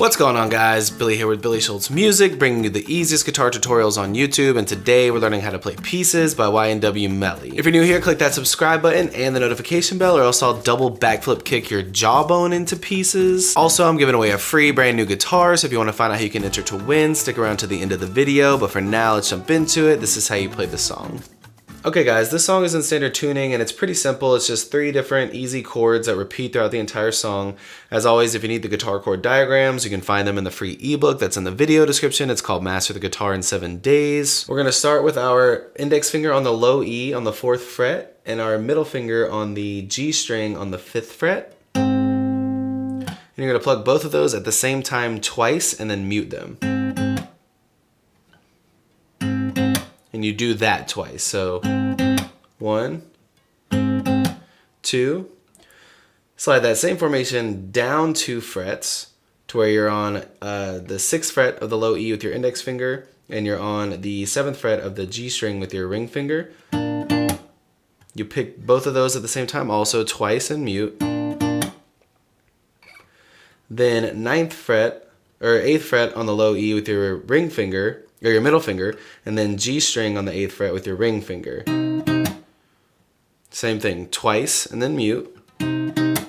What's going on, guys? Billy here with Billy Schultz Music, bringing you the easiest guitar tutorials on YouTube, and today we're learning how to play Pieces by YNW Melly. If you're new here, click that subscribe button and the notification bell, or else I'll double backflip kick your jawbone into pieces. Also, I'm giving away a free brand new guitar, so if you want to find out how you can enter to win, stick around to the end of the video, but for now, let's jump into it. This is how you play the song. Okay guys, this song is in standard tuning and it's pretty simple. It's just 3 different easy chords that repeat throughout the entire song. As always, if you need the guitar chord diagrams, you can find them in the free ebook that's in the video description. It's called Master the Guitar in 7 Days. We're gonna start with our index finger on the low E on the 4th fret and our middle finger on the G string on the 5th fret. And you're gonna plug both of those at the same time twice and then mute them. And you do that twice. So 1, 2. Slide that same formation down 2 frets to where you're on the 6th fret of the low E with your index finger, and you're on the 7th fret of the G string with your ring finger. You pick both of those at the same time, also twice, and mute. Then 9th fret or 8th fret on the low E with your ring finger, or your middle finger, and then G string on the 8th fret with your ring finger. Same thing, twice, and then mute. And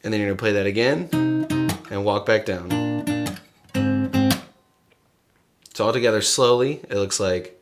then you're gonna play that again, and walk back down. So all together slowly, it looks like.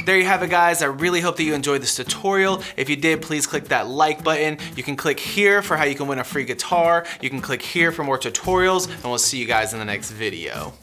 There you have it, guys. I really hope that you enjoyed this tutorial. If you did, please click that like button. You can click here for how you can win a free guitar. You can click here for more tutorials, and we'll see you guys in the next video.